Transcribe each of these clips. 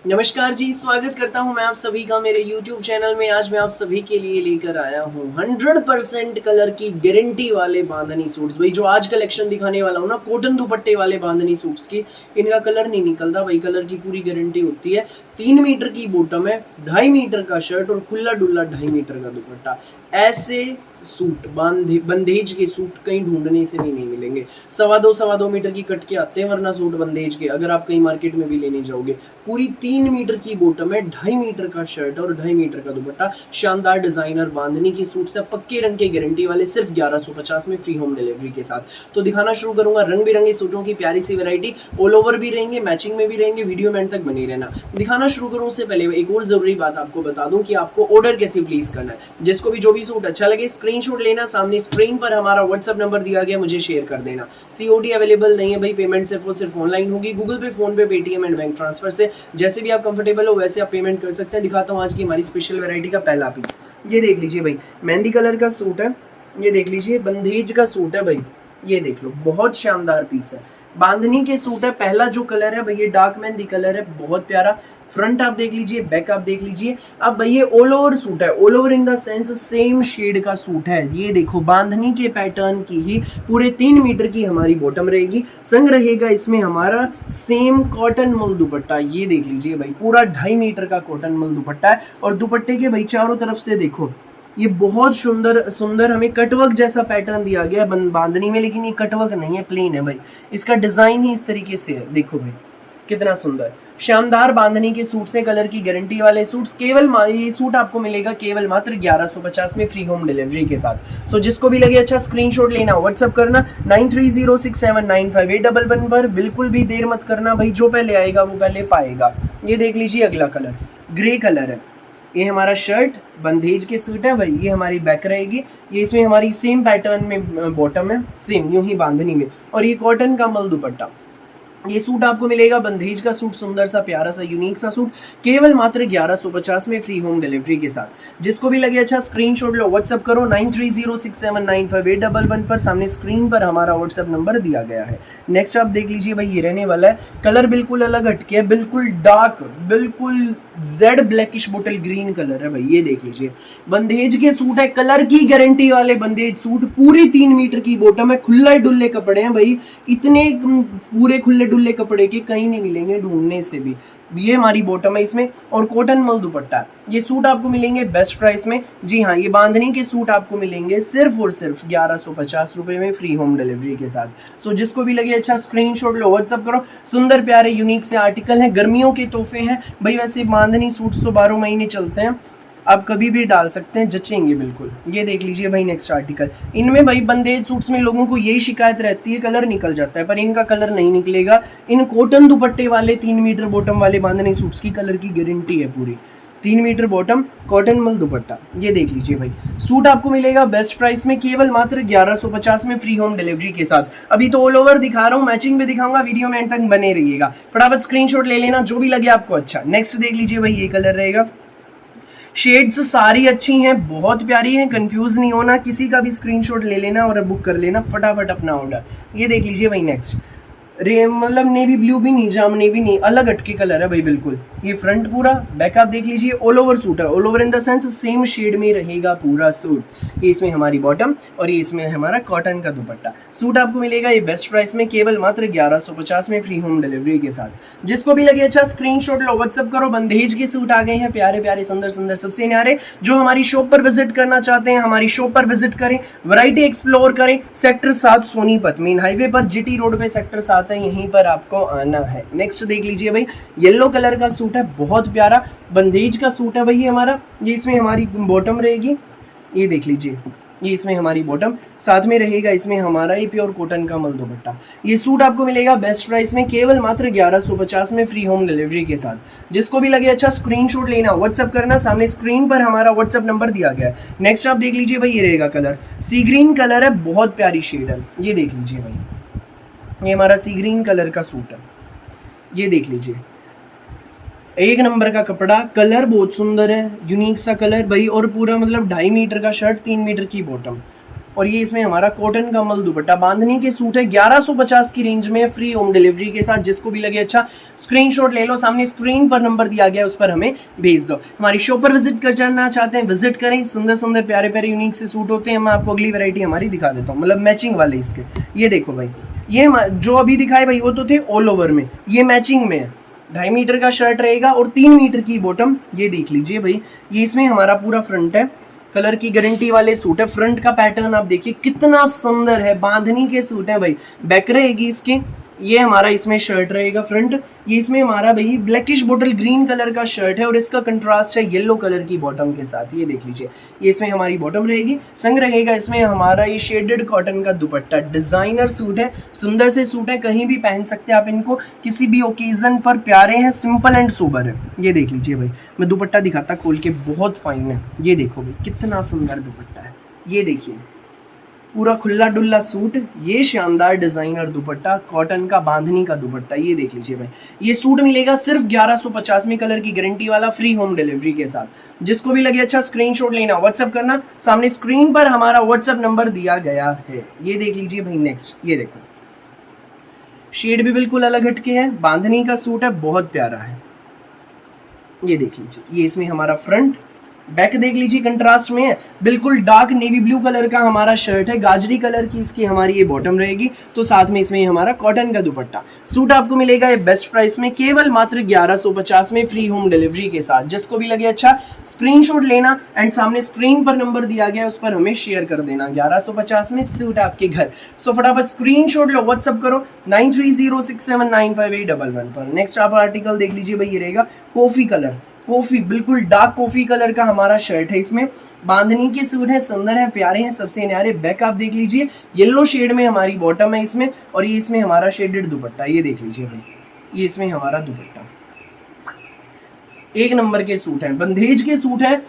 नमस्कार जी, स्वागत करता हूं मैं आप सभी का मेरे YouTube चैनल में। आज मैं आप सभी के लिए लेकर आया हूं 100% कलर की गारंटी वाले बांधनी सूट्स। भाई जो आज कलेक्शन दिखाने वाला हूं ना, कॉटन दुपट्टे वाले बांधनी सूट्स की, इनका कलर नहीं निकलता भाई, कलर की पूरी गारंटी होती है। 3 मीटर की बॉटम है, 2.5 मीटर का शर्ट और खुला डुल्ला 2.5 मीटर का दुपट्टा। ऐसे सूट बंदेज के सूट कहीं ढूंढने से भी नहीं मिलेंगे। 2.25 मीटर की कट के आते हैं, वरना सूट बंदेज के अगर आप कहीं मार्केट में भी लेने जाओगे। पूरी 3 मीटर की बॉटम है, 2.5 मीटर का शर्ट और 2.5 मीटर का दुपट्टा। शानदार डिजाइनर बांधनी की सूट से पक्के रंग के गारंटी वाले, सिर्फ 1150 में फ्री होम डिलीवरी के साथ। तो दिखाना शुरू करूंगा रंग बिरंगे सूटों की प्यारी सी वैरायटी। ऑल ओवर भी रहेंगे, मैचिंग में भी रहेंगे। वीडियो में एंड तक बने रहना। दिखाना शुरू करूं उससे पहले एक और जरूरी बात आपको बता दूं कि आपको ऑर्डर कैसे प्लेस करना है। जिसको भी जो भी सूट अच्छा लगे स्क्रीनशॉट लेना, सामने स्क्रीन पर हमारा व्हाट्सएप नंबर दिया गया, मुझे शेयर कर देना। सीओडी अवेलेबल नहीं है भाई, पेमेंट सिर्फ और सिर्फ ऑनलाइन होगी, गूगल पे, फोन पे, पेटीएम एंड बैंक ट्रांसफर से। जैसे भी आप कंफर्टेबल हो वैसे आप पेमेंट कर सकते हैं। दिखाता हूँ आज की हमारी स्पेशल वैरायटी का पहला पीस। ये देख लीजिए भाई, मेहंदी कलर का सूट है। ये देख लीजिए, बंदेज का सूट है भाई। ये देख लो, बहुत शानदार पीस है। बांधनी के सूट है। पहला जो कलर है भाई, ये डार्क मेहंदी कलर है, बहुत प्यारा। फ्रंट आप देख लीजिए, बैक आप देख लीजिए। अब भाई ये ऑल ओवर सूट है, all over in the sense same shade का सूट है। ये देखो, बांधनी के पैटर्न की ही पूरे 3 मीटर की हमारी बॉटम रहेगी। संग रहेगा इसमें हमारा सेम कॉटन मल दुपट्टा। ये देख लीजिए भाई, पूरा 2.5 मीटर का कॉटन मल दुपट्टा है। और दुपट्टे के भाई चारों तरफ से देखो, ये बहुत सुंदर सुंदर हमें कटवर्क जैसा पैटर्न दिया गया है बांधनी में, लेकिन ये कटवर्क नहीं है, प्लेन है भाई। इसका डिजाइन ही इस तरीके से है, देखो भाई कितना सुंदर। शानदार बांधनी के सूट से कलर की गारंटी वाले सूट्स। केवल ये सूट आपको मिलेगा केवल मात्र 1150 में फ्री होम डिलीवरी के साथ। सो जिसको भी लगे अच्छा स्क्रीनशॉट लेना, व्हाट्सअप करना 9306795811 पर। बिल्कुल भी देर मत करना भाई, जो पहले आएगा वो पहले पाएगा। ये देख लीजिए, अगला कलर ग्रे कलर है। ये हमारा शर्ट बंदेज के सूट है भाई। ये हमारी बैक रहेगी। ये इसमें हमारी सेम पैटर्न में बॉटम है, सेम यूं ही बांधनी में। और ये कॉटन का मल दुपट्टा। ये सूट आपको मिलेगा बंदेज का सूट, सुंदर सा प्यारा सा यूनिक सा सूट, केवल मात्र 1150 में फ्री होम डिलीवरी के साथ। जिसको भी लगे अच्छा स्क्रीनशॉट लो, व्हाट्सअप करो 9306795811 पर। सामने स्क्रीन पर हमारा व्हाट्सएप नंबर दिया गया है। नेक्स्ट आप देख लीजिए भाई, ये रहने वाला है कलर बिल्कुल अलग हटके है, बिल्कुल डार्क, बिल्कुल Z blackish bottle green colour है भाई। ये देख लीजिए, बंदेज के सूट है, कलर की गारंटी वाले बंदेज सूट। पूरी 3 मीटर की बॉटम है, खुले डुल्ले कपड़े हैं भाई। इतने पूरे खुले डुल्ले कपड़े के कहीं नहीं मिलेंगे ढूंढने से भी। ये हमारी बॉटम है इसमें, और कॉटन मल दुपट्टा है। ये सूट आपको मिलेंगे बेस्ट प्राइस में। जी हाँ, ये बांधनी के सूट आपको मिलेंगे सिर्फ और सिर्फ 1150 रुपए में फ्री होम डिलीवरी के साथ। सो जिसको भी लगे अच्छा स्क्रीनशॉट लो, व्हाट्सअप करो। सुंदर प्यारे यूनिक से आर्टिकल हैं, गर्मियों के तोहफे हैं भाई। वैसे बांधनी सूट्स तो 12 महीने चलते हैं, आप कभी भी डाल सकते हैं, जचेंगे बिल्कुल। ये देख लीजिए भाई, नेक्स्ट आर्टिकल। इनमें भाई बंदेज सूट्स में लोगों को यही शिकायत रहती है, कलर निकल जाता है, पर इनका कलर नहीं निकलेगा। इन कॉटन दुपट्टे वाले 3 मीटर बॉटम वाले बांधनी सूट्स की कलर की गारंटी है पूरी। 3 मीटर बॉटम, कॉटन मल दुपट्टा। ये देख लीजिए भाई, सूट आपको मिलेगा बेस्ट प्राइस में केवल मात्र 1150 में फ्री होम डिलीवरी के साथ। अभी तो ऑल ओवर दिखा रहा हूँ, मैचिंग भी दिखाऊंगा, वीडियो में एंड तक बने रहिएगा। फटाफट स्क्रीनशॉट ले लेना, जो भी लगे आपको अच्छा। नेक्स्ट देख लीजिए भाई, ये कलर रहेगा। शेड्स सारी अच्छी हैं, बहुत प्यारी हैं, कंफ्यूज नहीं होना, किसी का भी स्क्रीनशॉट ले लेना और बुक कर लेना फटाफट अपना ऑर्डर। ये देख लीजिए भाई, नेक्स्ट मतलब नेवी ब्लू भी नहीं, जाम नेवी नहीं, अलग हटके कलर है भाई बिल्कुल। ये फ्रंट पूरा, बैक आप देख लीजिए, ऑल ओवर सूट है। All over in the sense same shade में रहेगा पूरा सूट। ये इसमें हमारी बॉटम और ये इसमें हमारा कॉटन का दुपट्टा। सूट आपको मिलेगा ये बेस्ट प्राइस में केवल मात्र 1150 में फ्री होम डिलीवरी के साथ। जिसको भी लगे अच्छा स्क्रीनशॉट लो, व्हाट्सअप करो। बंदेज के सूट आ गए हैं, प्यारे प्यारे सुंदर सुंदर, सबसे न्यारे। जो हमारी शॉप पर विजिट करना चाहते हैं, हमारी शॉप पर विजिट करें, वैरायटी एक्सप्लोर करें। सेक्टर 7 सोनीपत मेन हाईवे पर, जीटी रोड पे सेक्टर 7 है, यहीं पर आपको आना है। नेक्स्ट देख लीजिए भाई, येलो कलर का सूट है, बहुत प्यारा बंदेज का सूट है भाई। ये हमारा, ये इसमें हमारी बॉटम रहेगी। ये देख लीजिए, ये इसमें हमारी बॉटम, साथ में रहेगा इसमें हमारा ये प्योर कॉटन का मल दुपट्टा। ये सूट आपको मिलेगा बेस्ट प्राइस में केवल मात्र 1150 में फ्री होम डिलीवरी के साथ। जिसको भी लगे अच्छा स्क्रीनशॉट लेना, व्हाट्सअप करना, सामने स्क्रीन पर हमारा व्हाट्सअप नंबर दिया गया है। नेक्स्ट आप देख लीजिए भाई, ये रहेगा कलर सी ग्रीन कलर है, बहुत प्यारी शेड है। ये देख लीजिए भाई, ये हमारा सी ग्रीन कलर का सूट है। ये देख लीजिए, एक नंबर का कपड़ा, कलर बहुत सुंदर है, यूनिक सा कलर भाई। और पूरा मतलब 2.5 मीटर का शर्ट, 3 मीटर की बॉटम। और ये इसमें हमारा कॉटन का मल दुपट्टा। बांधनी के सूट है 1150 की रेंज में, फ्री होम डिलीवरी के साथ। जिसको भी लगे अच्छा स्क्रीनशॉट ले लो, सामने स्क्रीन पर नंबर दिया गया है उस पर हमें भेज दो। हमारी शॉप पर विजिट कर जाना चाहते हैं विजिट करें, सुंदर सुंदर प्यारे प्यारे यूनिक से सूट होते हैं। मैं आपको अगली वैरायटी हमारी दिखा देता हूँ, मतलब मैचिंग वाले इसके। ये देखो भाई, ये जो अभी दिखाए भाई वो तो थे ऑल ओवर में, ये मैचिंग में है। 2.5 मीटर का शर्ट रहेगा और 3 मीटर की बॉटम। ये देख लीजिए भाई, ये इसमें हमारा पूरा फ्रंट है, कलर की गारंटी वाले सूट है। फ्रंट का पैटर्न आप देखिए कितना सुंदर है, बांधनी के सूट है भाई। बैक रहेगी इसके, ये हमारा इसमें शर्ट रहेगा फ्रंट। ये इसमें हमारा भाई ब्लैकिश बोटल ग्रीन कलर का शर्ट है और इसका कंट्रास्ट है येलो कलर की बॉटम के साथ। ये देख लीजिए, ये इसमें हमारी बॉटम रहेगी, संग रहेगा इसमें हमारा ये शेडेड कॉटन का दुपट्टा। डिजाइनर सूट है, सुंदर से सूट है, कहीं भी पहन सकते हैं आप इनको, किसी भी ओकेजन पर प्यारे हैं, सिंपल एंड सोबर है। ये देख लीजिए भाई, मैं दुपट्टा दिखाता खोल के, बहुत फाइन है। ये देखो भाई कितना सुंदर दुपट्टा है, ये देखिए पूरा खुला डुल्ला सूट, ये शानदार डिजाइनर दुपट्टा, कॉटन का बांधनी का दुपट्टा। ये देख लीजिए भाई, ये सूट मिलेगा सिर्फ 1150 में, कलर की गारंटी वाला, फ्री होम डिलीवरी के साथ। जिसको भी लगे अच्छा स्क्रीनशॉट लेना, व्हाट्सअप करना, सामने स्क्रीन पर हमारा व्हाट्सअप नंबर दिया गया है। ये देख लीजिए भाई नेक्स्ट, ये देखो शेड भी बिल्कुल अलग हटके है, बांधनी का सूट है, बहुत प्यारा है। ये देख लीजिए, ये इसमें हमारा फ्रंट, बैक देख लीजिए कंट्रास्ट में है, बिल्कुल डार्क नेवी ब्लू कलर का हमारा शर्ट है, गाजरी कलर की इसकी हमारी ये बॉटम रहेगी, तो साथ में इसमें हमारा कॉटन का दुपट्टा। सूट आपको मिलेगा ये बेस्ट प्राइस में, केवल मात्र 1150 में, फ्री होम डिलीवरी के साथ। जिसको भी लगे अच्छा स्क्रीनशॉट लेना एंड सामने स्क्रीन पर नंबर दिया गया है उस पर हमें शेयर कर देना। 1150 में सूट आपके घर। सो फटाफट स्क्रीनशॉट लो, व्हाट्सअप करो 9306795811 पर। नेक्स्ट आप आर्टिकल देख लीजिए भाई, ये रहेगा कॉफी कलर, कॉफी बिल्कुल डार्क कॉफी कलर का हमारा शर्ट है, इसमें बांधनी के सूट है, सुंदर है, प्यारे हैं, सबसे न्यारे। बैक आप देख लीजिए, येलो शेड में हमारी बॉटम है इसमें, और ये इसमें हमारा शेडेड दुपट्टा। ये देख लीजिए भाई, ये इसमें हमारा दुपट्टा, एक नंबर के सूट है, बंदेज के सूट है,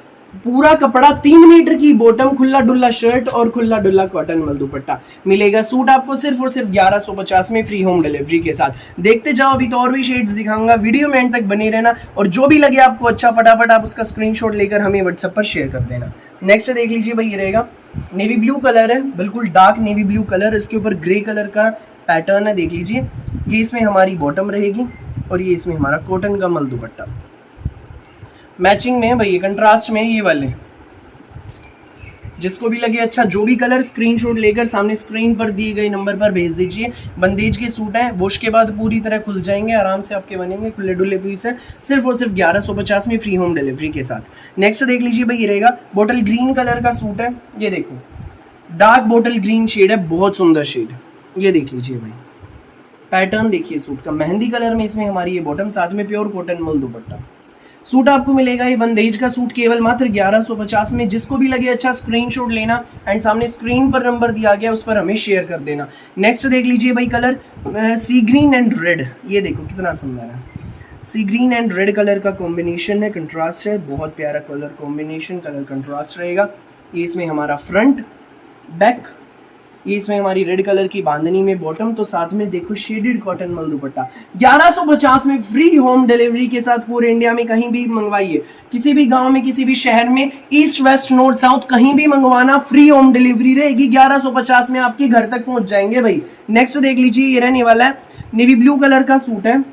पूरा कपड़ा, 3 मीटर की बॉटम, खुला डुल्ला शर्ट और खुला डुल्ला कॉटन मल दुपट्टा मिलेगा। सूट आपको सिर्फ और सिर्फ 1150 में, फ्री होम डिलीवरी के साथ। देखते जाओ, अभी तो और भी शेड्स दिखाऊंगा, वीडियो में एंड तक बने रहना, और जो भी लगे आपको अच्छा फटाफट आप उसका स्क्रीनशॉट लेकर हमें व्हाट्सएप पर शेयर कर देना। नेक्स्ट देख लीजिए भाई, ये रहेगा नेवी ब्लू कलर है, बिल्कुल डार्क नेवी ब्लू कलर, इसके ऊपर ग्रे कलर का पैटर्न है, देख लीजिए। ये इसमें हमारी बॉटम रहेगी और ये इसमें हमारा कॉटन का मल दुपट्टा मैचिंग में है भाई, कंट्रास्ट में ये वाले। जिसको भी लगे अच्छा जो भी कलर, स्क्रीनशॉट लेकर सामने स्क्रीन पर दिए गए नंबर पर भेज दीजिए। बंदेज के सूट हैं, वॉश के बाद पूरी तरह खुल जाएंगे, आराम से आपके बनेंगे, खुले डुले पीस है, सिर्फ और सिर्फ 1150 में, फ्री होम डिलीवरी के साथ। नेक्स्ट देख लीजिए भाई, ये रहेगा बॉटल ग्रीन कलर का सूट है, ये देखो डार्क बॉटल ग्रीन शेड है, बहुत सुंदर शेड। ये देख लीजिए भाई, पैटर्न देखिए सूट का, मेहंदी कलर में इसमें हमारी ये बॉटम, साथ में प्योर कॉटन मल दुपट्टा। सूट आपको मिलेगा ये बंदेज का सूट केवल मात्र 1150 में। जिसको भी लगे अच्छा स्क्रीनशॉट लेना एंड सामने स्क्रीन पर नंबर दिया गया उस पर हमें शेयर कर देना। नेक्स्ट देख लीजिए भाई, colour sea green and red, ये देखो कितना सुंदर है, sea green and red colour का कॉम्बिनेशन है, कंट्रास्ट है, बहुत प्यारा कलर कॉम्बिनेशन, कलर कंट्रास्ट रहेगा। ये इसमें हमारा फ्रंट, बैक, ये इसमें हमारी रेड कलर की बांधनी में बॉटम, तो साथ में देखो शेडेड कॉटन मल दुपट्टा। 1150 में, फ्री होम डिलीवरी के साथ, पूरे इंडिया में कहीं भी मंगवाइए, किसी भी गांव में, किसी भी शहर में, ईस्ट वेस्ट नॉर्थ साउथ कहीं भी मंगवाना, फ्री होम डिलीवरी रहेगी। 1150 में आपके घर तक पहुंच जाएंगे भाई। नेक्स्ट देख लीजिए, ये रहने वाला है नेवी ब्लू कलर का सूट है,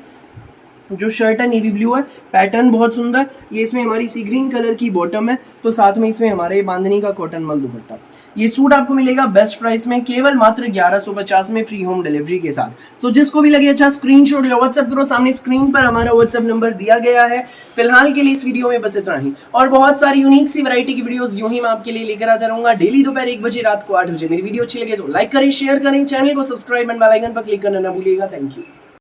जो शर्ट है नेवी ब्लू है, पैटर्न बहुत सुंदर। ये इसमें हमारी सी ग्रीन कलर की बॉटम है, तो साथ में इसमें हमारे बांधनी का कॉटन मल दुपट्टा। ये सूट आपको मिलेगा बेस्ट प्राइस में, केवल मात्र 1150 में, फ्री होम डिलीवरी के साथ। सो जिसको भी लगे अच्छा स्क्रीनशॉट लो, व्हाट्सएप करो, सामने स्क्रीन पर हमारा व्हाट्सएप नंबर दिया गया है। फिलहाल के लिए इस वीडियो में बस इतना ही, और बहुत सारी यूनिक सी वैरायटी की वीडियोस यूं ही मैं आपके लिए लेकर आता रहूंगा, डेली दोपहर 1 बजे, रात को 8 बजे। मेरी वीडियो अच्छी लगे तो लाइक करें, शेयर करें, चैनल को सब्सक्राइब एंड बेल आइकन पर क्लिक करना ना भूलिएगा। Thank you.